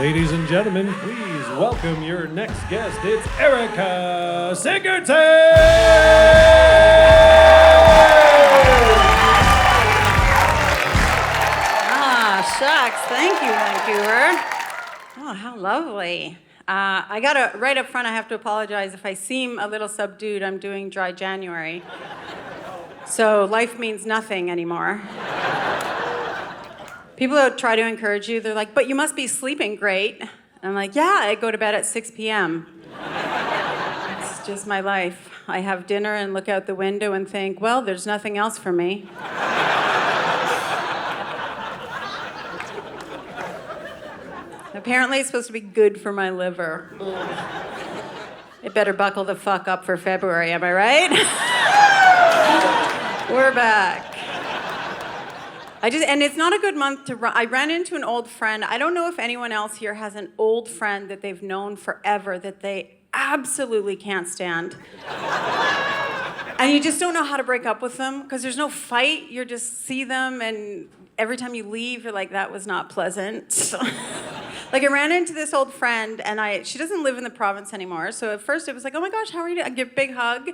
Ladies and gentlemen, please welcome your next guest. It's Erica Sigurdson! Shucks. Thank you, Vancouver. Oh, how lovely. Right up front, I have to apologize if I seem a little subdued. I'm doing dry January. So life means nothing anymore. People that try to encourage you, they're like, but you must be sleeping great. And I'm like, yeah, I go to bed at 6 p.m. It's just my life. I have dinner and look out the window and think, well, there's nothing else for me. Apparently, it's supposed to be good for my liver. It better buckle the fuck up for February, am I right? We're back. And it's not a good month to run. I ran into an old friend. I don't know if anyone else here has an old friend that they've known forever that they absolutely can't stand. And you just don't know how to break up with them because there's no fight. You just see them, and every time you leave, you're like, that was not pleasant. Like, I ran into this old friend, and she doesn't live in the province anymore. So at first it was like, oh my gosh, how are you doing? I give a big hug.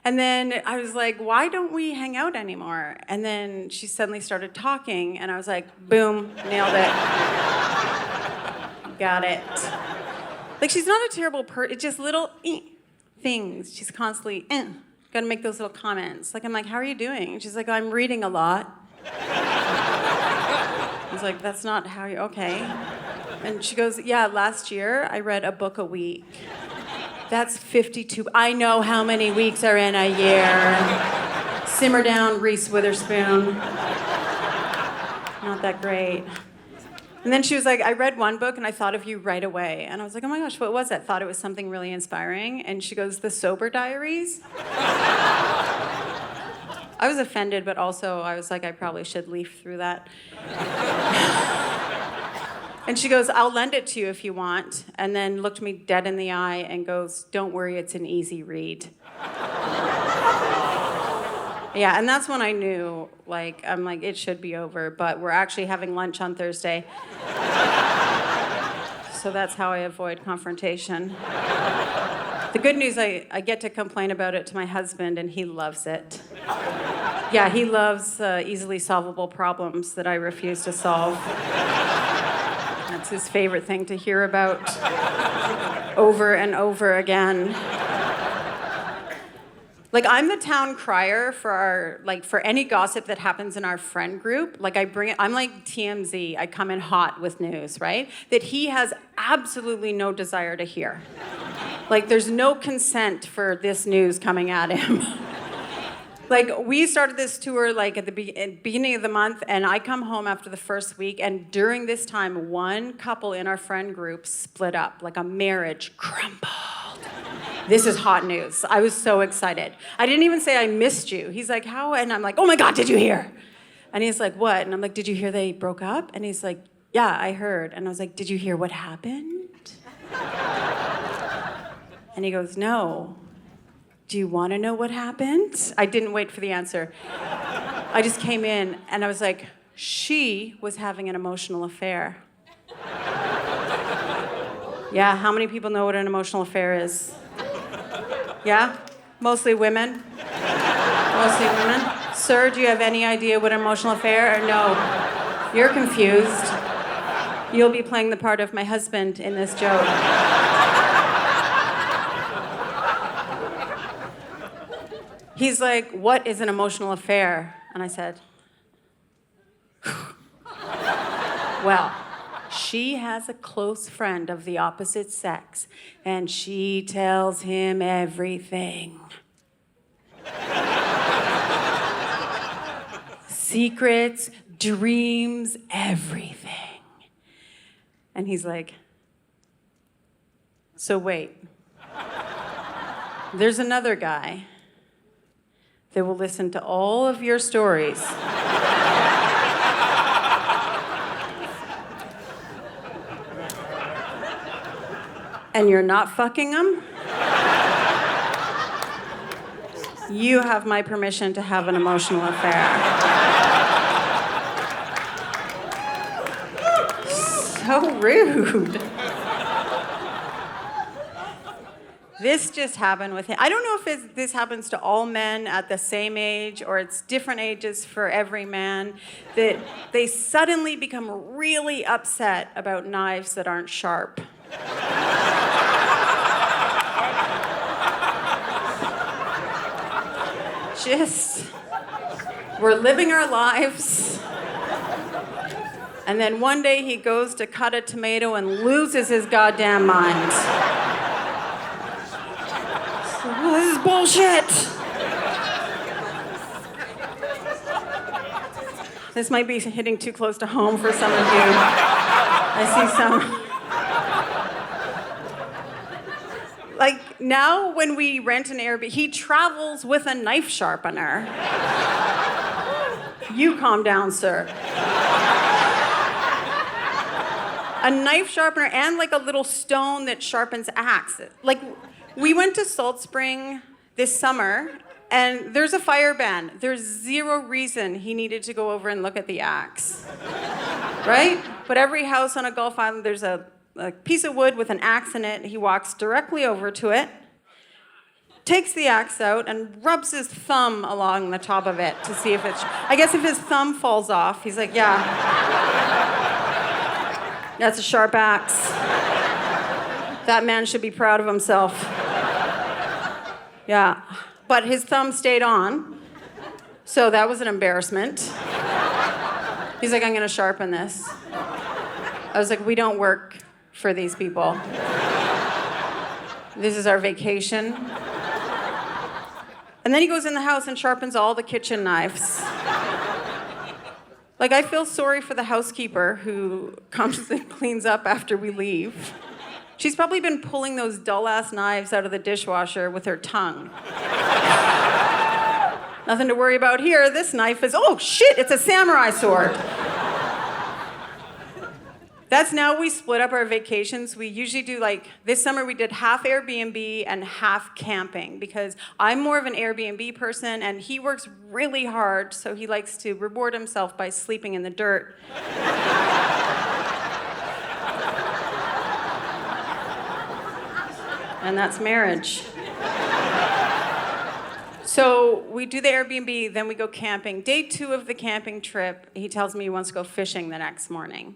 And then I was like, why don't we hang out anymore? And then she suddenly started talking, and I was like, boom, nailed it. Got it. Like, she's not a terrible person. It's just little things. She's constantly, gotta make those little comments. Like, I'm like, how are you doing? And she's like, I'm reading a lot. I was like, that's not how you, okay. And she goes, yeah, last year I read a book a week. That's 52. I know how many weeks are in a year. Simmer down, Reese Witherspoon. Not that great. And then she was like, I read one book and I thought of you right away. And I was like, oh my gosh, what was it? Thought it was something really inspiring. And she goes, The Sober Diaries. I was offended, but also I was like, I probably should leaf through that. And she goes, I'll lend it to you if you want. And then looked me dead in the eye and goes, don't worry, it's an easy read. Yeah, and that's when I knew, I'm like, it should be over, but we're actually having lunch on Thursday. So that's how I avoid confrontation. The good news, I get to complain about it to my husband, and he loves it. Yeah, he loves easily solvable problems that I refuse to solve. That's his favorite thing to hear about over and over again. Like, I'm the town crier for for any gossip that happens in our friend group. Like, I'm like TMZ. I come in hot with news, right? That he has absolutely no desire to hear. Like, there's no consent for this news coming at him. Like, we started this tour, at the beginning of the month, and I come home after the first week, and during this time, one couple in our friend group split up, like a marriage crumbled. This is hot news. I was so excited. I didn't even say I missed you. He's like, how? And I'm like, oh my God, did you hear? And he's like, what? And I'm like, did you hear they broke up? And he's like, yeah, I heard. And I was like, did you hear what happened? And he goes, no. Do you want to know what happened? I didn't wait for the answer. I just came in and I was like, she was having an emotional affair. Yeah, how many people know what an emotional affair is? Yeah? Mostly women? Mostly women? Sir, do you have any idea what an emotional affair? Or no? You're confused. You'll be playing the part of my husband in this joke. He's like, what is an emotional affair? And I said, well, she has a close friend of the opposite sex, and she tells him everything. Secrets, dreams, everything. And he's like, so wait, there's another guy that will listen to all of your stories. And you're not fucking them? You have my permission to have an emotional affair. So so rude. This just happened with him. I don't know if this happens to all men at the same age or it's different ages for every man, that they suddenly become really upset about knives that aren't sharp. We're living our lives. And then one day he goes to cut a tomato and loses his goddamn mind. This is bullshit. This might be hitting too close to home for some of you. I see some. Like now when we rent an Airbnb, he travels with a knife sharpener. You calm down, sir. A knife sharpener and like a little stone that sharpens axe. Like, we went to Salt Spring this summer, and there's a fire ban. There's zero reason he needed to go over and look at the axe, right? But every house on a Gulf island, there's a piece of wood with an axe in it. He walks directly over to it, takes the axe out, and rubs his thumb along the top of it to see if it's... I guess if his thumb falls off, he's like, yeah, that's a sharp axe. That man should be proud of himself. Yeah, but his thumb stayed on, so that was an embarrassment. He's like, I'm gonna sharpen this. I was like, we don't work for these people. This is our vacation. And then he goes in the house and sharpens all the kitchen knives. Like, I feel sorry for the housekeeper who comes and cleans up after we leave. She's probably been pulling those dull-ass knives out of the dishwasher with her tongue. Nothing to worry about here. This knife is, oh shit, it's a samurai sword. That's now we split up our vacations. We usually do like, this summer we did half Airbnb and half camping because I'm more of an Airbnb person and he works really hard, so he likes to reward himself by sleeping in the dirt. And that's marriage. So we do the Airbnb, then we go camping. Day 2 of the camping trip, he tells me he wants to go fishing the next morning.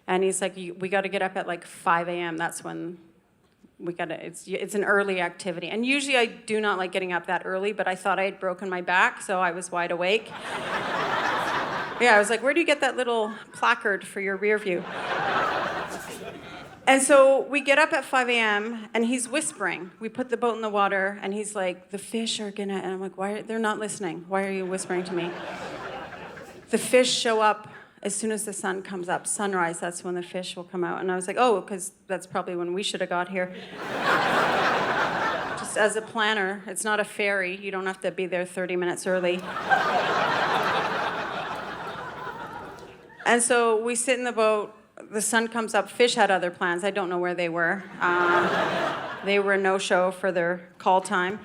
And he's like, we got to get up at like 5 a.m. That's when it's an early activity. And usually I do not like getting up that early, but I thought I had broken my back, so I was wide awake. Yeah, I was like, where do you get that little placard for your rear view? And so we get up at 5 a.m. and he's whispering. We put the boat in the water and he's like, the fish are gonna, and I'm like, they're not listening. Why are you whispering to me? The fish show up as soon as the sun comes up. Sunrise, that's when the fish will come out. And I was like, oh, because that's probably when we should have got here. Just as a planner, it's not a ferry. You don't have to be there 30 minutes early. And so we sit in the boat. The sun comes up. Fish had other plans. I don't know where they were. They were a no-show for their call time.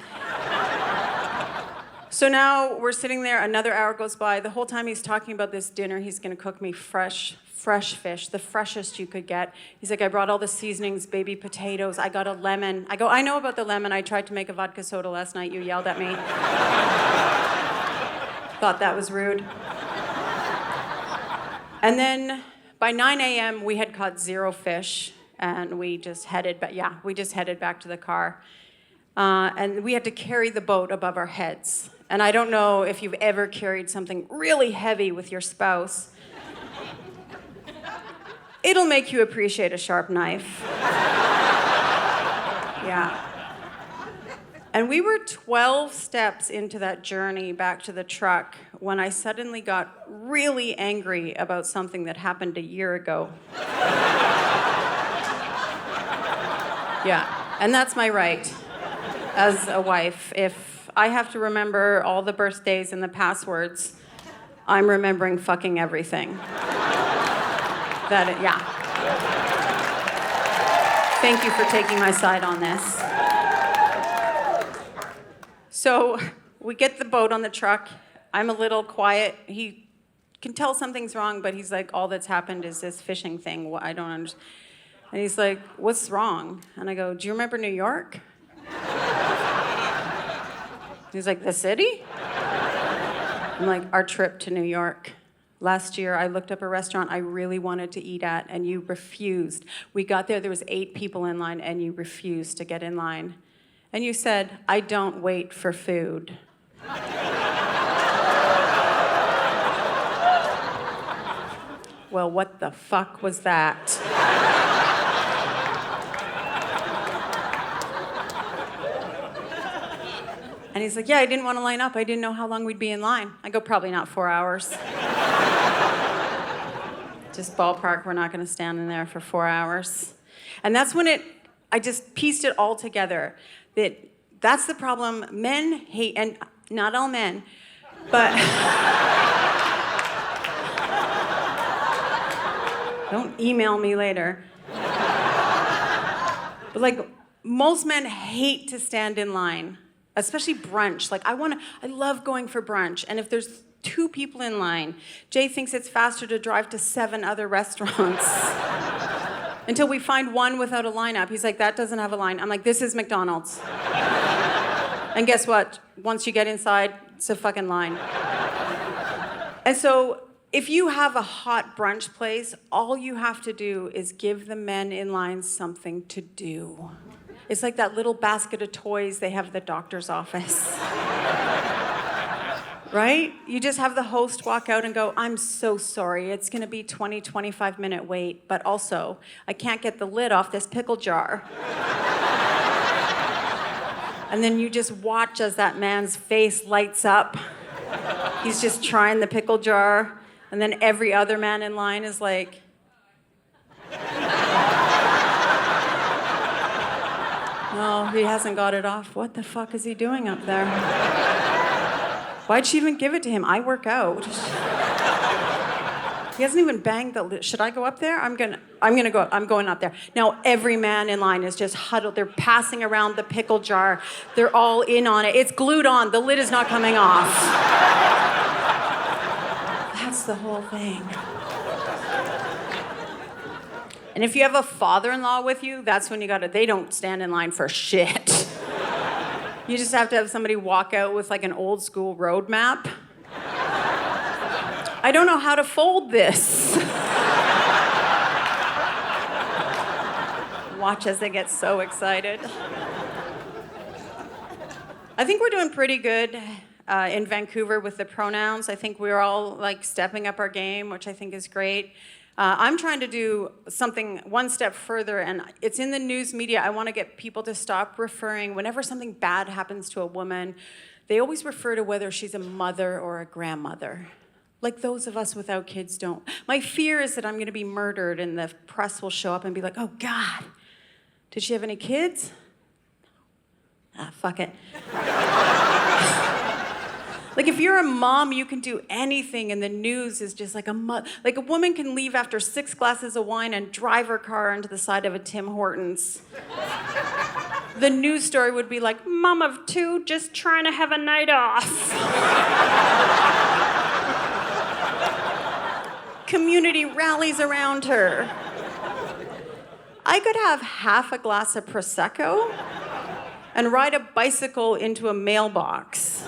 So now we're sitting there. Another hour goes by. The whole time he's talking about this dinner, he's going to cook me fresh fish, the freshest you could get. He's like, I brought all the seasonings, baby potatoes. I got a lemon. I go, I know about the lemon. I tried to make a vodka soda last night. You yelled at me. Thought that was rude. And then by 9 a.m., we had caught 0 fish, and we just headed back. Yeah, we just headed back to the car. And we had to carry the boat above our heads. And I don't know if you've ever carried something really heavy with your spouse. It'll make you appreciate a sharp knife. Yeah. And we were 12 steps into that journey back to the truck when I suddenly got really angry about something that happened a year ago. Yeah, and that's my right as a wife. If I have to remember all the birthdays and the passwords, I'm remembering fucking everything. Yeah. Thank you for taking my side on this. So we get the boat on the truck. I'm a little quiet. He can tell something's wrong, but he's like, all that's happened is this fishing thing. I don't understand. And he's like, what's wrong? And I go, do you remember New York? He's like, the city? I'm like, our trip to New York. Last year, I looked up a restaurant I really wanted to eat at, and you refused. We got there was 8 people in line, and you refused to get in line. And you said, I don't wait for food. Well, what the fuck was that? And he's like, yeah, I didn't want to line up. I didn't know how long we'd be in line. I go, probably not 4 hours. Just ballpark, we're not going to stand in there for 4 hours. And that's when I just pieced it all together. That's the problem. Men hate, and not all men, but... Don't email me later. But like, most men hate to stand in line, especially brunch. Like, I love going for brunch, and if there's 2 people in line, Jay thinks it's faster to drive to 7 other restaurants until we find one without a lineup. He's like, that doesn't have a line. I'm like, this is McDonald's. And guess what? Once you get inside, it's a fucking line. And so, if you have a hot brunch place, all you have to do is give the men in line something to do. It's like that little basket of toys they have at the doctor's office. Right? You just have the host walk out and go, I'm so sorry, it's gonna be 20, 25-minute wait, but also, I can't get the lid off this pickle jar. And then you just watch as that man's face lights up. He's just trying the pickle jar. And then every other man in line is like, no, he hasn't got it off. What the fuck is he doing up there? Why'd she even give it to him? I work out. He hasn't even banged the lid. Should I go up there? I'm going up there. Now every man in line is just huddled. They're passing around the pickle jar. They're all in on it. It's glued on. The lid is not coming off. That's the whole thing. And if you have a father-in-law with you, that's when they don't stand in line for shit. You just have to have somebody walk out with like an old school road map. I don't know how to fold this. Watch as they get so excited. I think we're doing pretty good in Vancouver with the pronouns. I think we're all like stepping up our game, which I think is great. I'm trying to do something one step further, and it's in the news media. I want to get people to stop referring, whenever something bad happens to a woman, they always refer to whether she's a mother or a grandmother. Like those of us without kids don't. My fear is that I'm going to be murdered and the press will show up and be like, oh God, did she have any kids? Fuck it. Like if you're a mom, you can do anything, and the news is just like like a woman can leave after 6 glasses of wine and drive her car into the side of a Tim Hortons. The news story would be like, mom of 2 just trying to have a night off. Community rallies around her. I could have half a glass of Prosecco and ride a bicycle into a mailbox.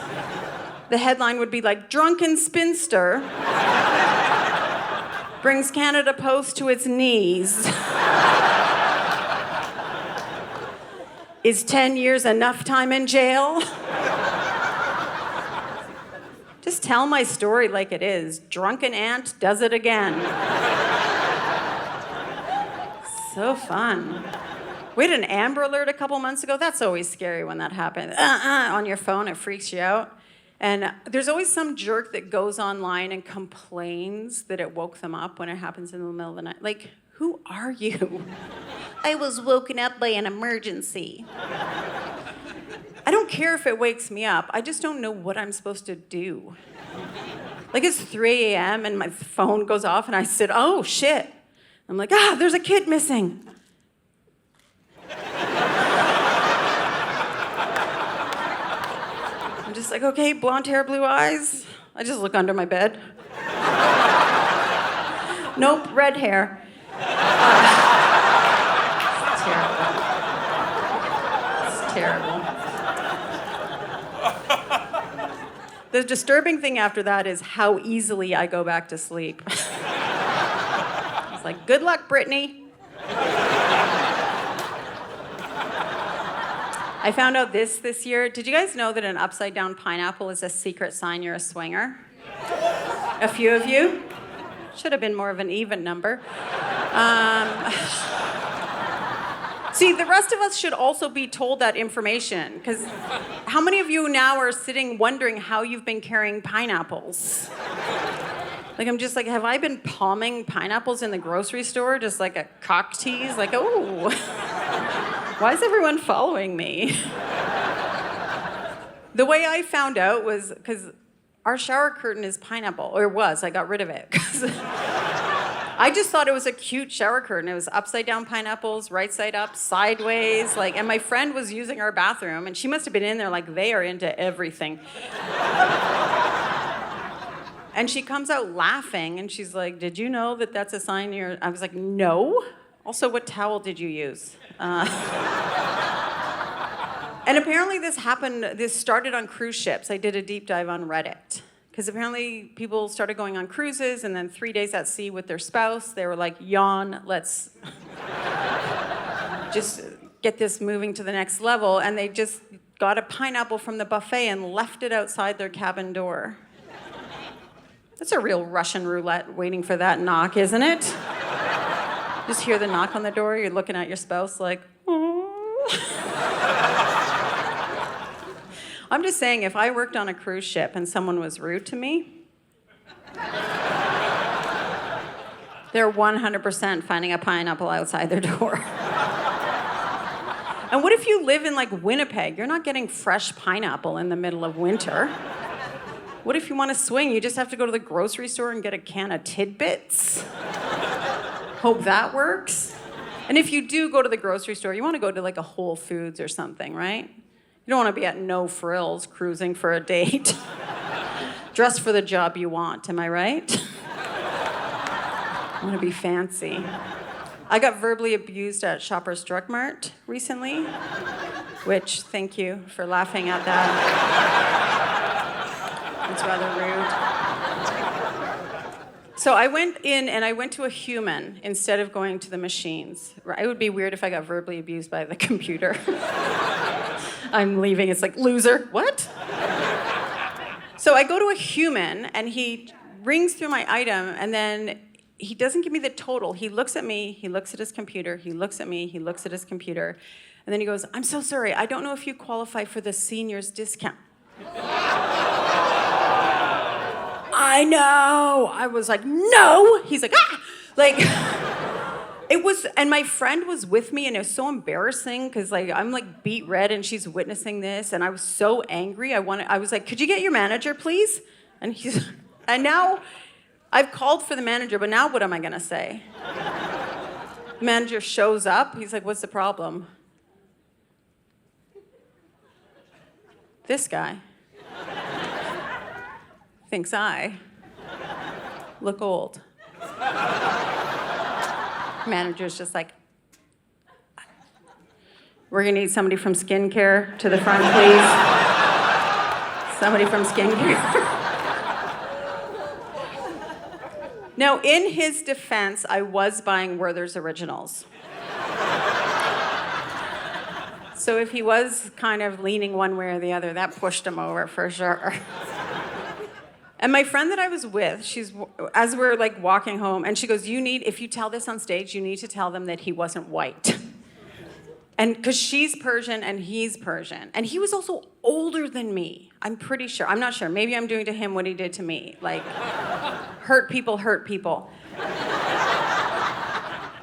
The headline would be like, drunken spinster brings Canada Post to its knees. Is 10 years enough time in jail? Just tell my story like it is. Drunken aunt does it again. So fun. We had an Amber Alert a couple months ago. That's always scary when that happens. On your phone, it freaks you out. And there's always some jerk that goes online and complains that it woke them up when it happens in the middle of the night. Like, who are you? I was woken up by an emergency. I don't care if it wakes me up. I just don't know what I'm supposed to do. Like, it's 3 a.m. and my phone goes off and I said, oh, shit. I'm like, there's a kid missing. I'm just like, okay, blonde hair, blue eyes. I just look under my bed. Nope, red hair. It's terrible. It's terrible. The disturbing thing after that is how easily I go back to sleep. It's like, good luck, Brittany. I found out this year. Did you guys know that an upside-down pineapple is a secret sign you're a swinger? A few of you? Should have been more of an even number. See, the rest of us should also be told that information, because how many of you now are sitting wondering how you've been carrying pineapples? Like, I'm just like, have I been palming pineapples in the grocery store, just like a cock tease? Like, oh, why is everyone following me? The way I found out was because our shower curtain is pineapple, or was. I got rid of it. I just thought it was a cute shower curtain. It was upside down pineapples, right side up, sideways. Like, and my friend was using our bathroom, and she must have been in there like they are into everything. And she comes out laughing, and she's like, "Did you know that that's a sign you're?" I was like, "No." Also, what towel did you use? And apparently this started on cruise ships. I did a deep dive on Reddit. Because apparently people started going on cruises, and then 3 days at sea with their spouse, they were like, yawn, let's just get this moving to the next level. And they just got a pineapple from the buffet and left it outside their cabin door. That's a real Russian roulette waiting for that knock, isn't it? Just hear the knock on the door, you're looking at your spouse like, oh. I'm just saying, if I worked on a cruise ship and someone was rude to me, they're 100% finding a pineapple outside their door. And what if you live in like Winnipeg? You're not getting fresh pineapple in the middle of winter. What if you want to swing? You just have to go to the grocery store and get a can of Tidbits. Hope that works. And if you do go to the grocery store, you want to go to like a Whole Foods or something, right? You don't want to be at No Frills cruising for a date. Dress for the job you want, am I right? I want to be fancy. I got verbally abused at Shoppers Drug Mart recently, which, thank you for laughing at that. It's rather rude. So I went in and I went to a human instead of going to the machines. It would be weird if I got verbally abused by the computer. I'm leaving, it's like, loser, what? So I go to a human, and he rings through my item, and then he doesn't give me the total. He looks at me, he looks at his computer, he looks at me, he looks at his computer, and then he goes, "I'm so sorry, I don't know if you qualify for the seniors discount." I know! I was like, no! He's like, ah! Like... It was, and my friend was with me, and it was so embarrassing because like I'm like beet red, and she's witnessing this, and I was so angry. I was like, "Could you get your manager, please?" And now I've called for the manager, but now what am I gonna say? The manager shows up. He's like, "What's the problem?" This guy thinks I look old. Manager's just like, "We're gonna need somebody from skincare to the front, please. Somebody from skincare." Now, in his defense, I was buying Werther's Originals. So if he was kind of leaning one way or the other, that pushed him over for sure. And my friend that I was with, as we're like walking home, and she goes, if you tell this on stage, you need to tell them that he wasn't white. And because she's Persian and he's Persian. And he was also older than me, I'm pretty sure. I'm not sure. Maybe I'm doing to him what he did to me. Like, hurt people hurt people.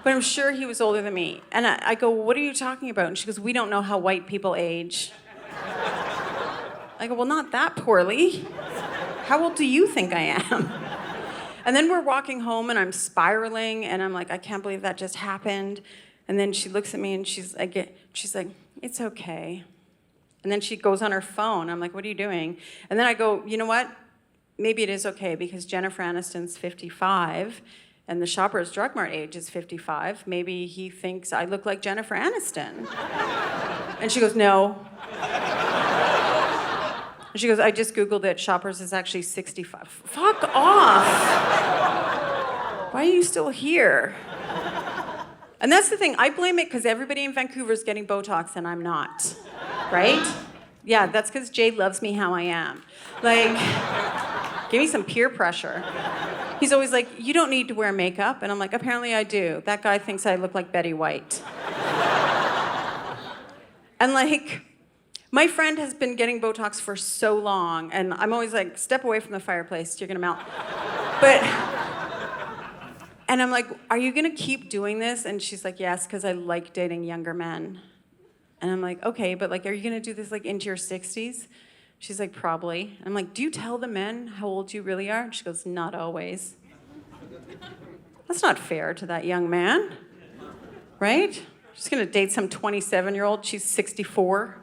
But I'm sure he was older than me. And I go, "What are you talking about?" And she goes, "We don't know how white people age." I go, "Well, not that poorly. How old do you think I am?" And then we're walking home, and I'm spiraling, and I'm like, I can't believe that just happened. And then she looks at me, and she's like, "It's okay." And then she goes on her phone. I'm like, "What are you doing?" And then I go, "You know what? Maybe it is okay, because Jennifer Aniston's 55, And the Shoppers Drug Mart age is 55. Maybe he thinks I look like Jennifer Aniston. And she goes, no. And she goes, I just Googled it. Shoppers is actually 65. Fuck off. Why are you still here? And that's the thing. I blame it because everybody in Vancouver is getting Botox and I'm not. Right? Yeah, that's because Jay loves me how I am. Like, give me some peer pressure. He's always like, you don't need to wear makeup. And I'm like, apparently I do. That guy thinks I look like Betty White. And like, my friend has been getting Botox for so long, and I'm always like, step away from the fireplace, you're gonna melt. And I'm like, are you gonna keep doing this? And she's like, yes, because I like dating younger men. And I'm like, okay, but like, are you gonna do this like into your 60s? She's like, probably. I'm like, do you tell the men how old you really are? And she goes, not always. That's not fair to that young man, right? She's gonna date some 27-year-old, she's 64.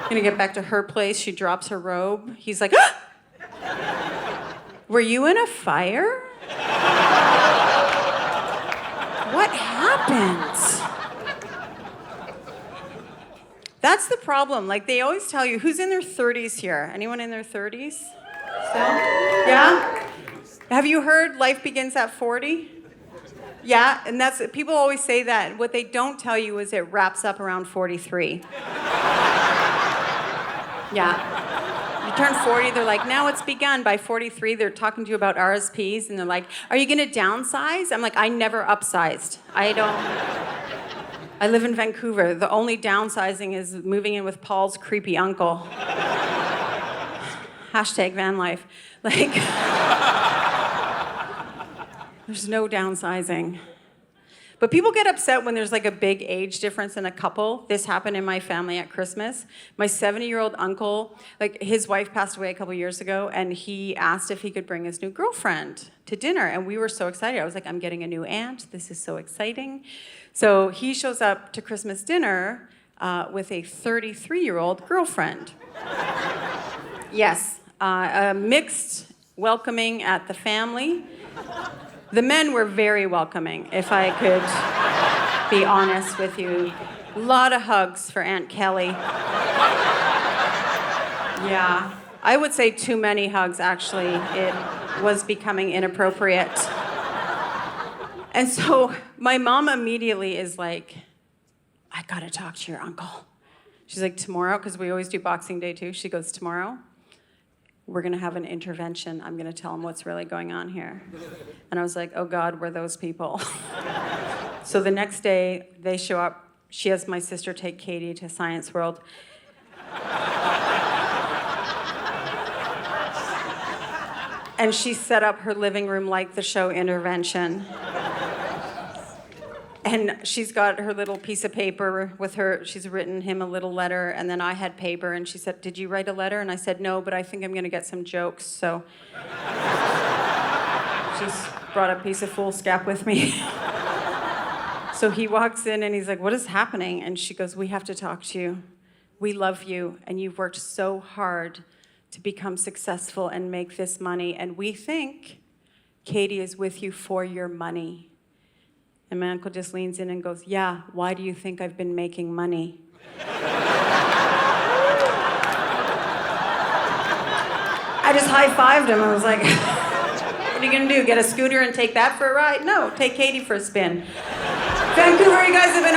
Gonna get back to her place, she drops her robe. He's like, ah! Were you in a fire? What happened? That's the problem. Like, they always tell you, who's in their 30s here? Anyone in their 30s? So? Yeah? Have you heard life begins at 40? Yeah, and that's, people always say that. What they don't tell you is it wraps up around 43. Yeah. You turn 40, they're like, now it's begun. By 43, they're talking to you about RSPs, and they're like, are you gonna downsize? I'm like, I never upsized. I live in Vancouver. The only downsizing is moving in with Paul's creepy uncle. Hashtag van life. Like, there's no downsizing. But people get upset when there's like a big age difference in a couple. This happened in my family at Christmas. My 70-year-old uncle, like his wife passed away a couple years ago, and he asked if he could bring his new girlfriend to dinner. And we were so excited. I was like, I'm getting a new aunt. This is so exciting. So he shows up to Christmas dinner with a 33-year-old girlfriend. Yes, a mixed welcoming at the family. The men were very welcoming, if I could be honest with you. A lot of hugs for Aunt Kelly. Yeah, I would say too many hugs, actually. It was becoming inappropriate. And so my mom immediately is like, I gotta talk to your uncle. She's like, tomorrow, because we always do Boxing Day too. She goes, tomorrow, we're gonna have an intervention. I'm gonna tell him what's really going on here. And I was like, oh God, we're those people. So the next day, they show up. She has my sister take Katie to Science World. And she set up her living room like the show Intervention. And she's got her little piece of paper with her, she's written him a little letter, and then I had paper, and she said, did you write a letter? And I said, no, but I think I'm gonna get some jokes, so. She's brought a piece of foolscap with me. So he walks in and he's like, what is happening? And she goes, we have to talk to you. We love you, and you've worked so hard to become successful and make this money, and we think Katie is with you for your money. And my uncle just leans in and goes, yeah, why do you think I've been making money? I just high-fived him. I was like, what are you gonna do, get a scooter and take that for a ride? No, take Katie for a spin. Vancouver, you guys have been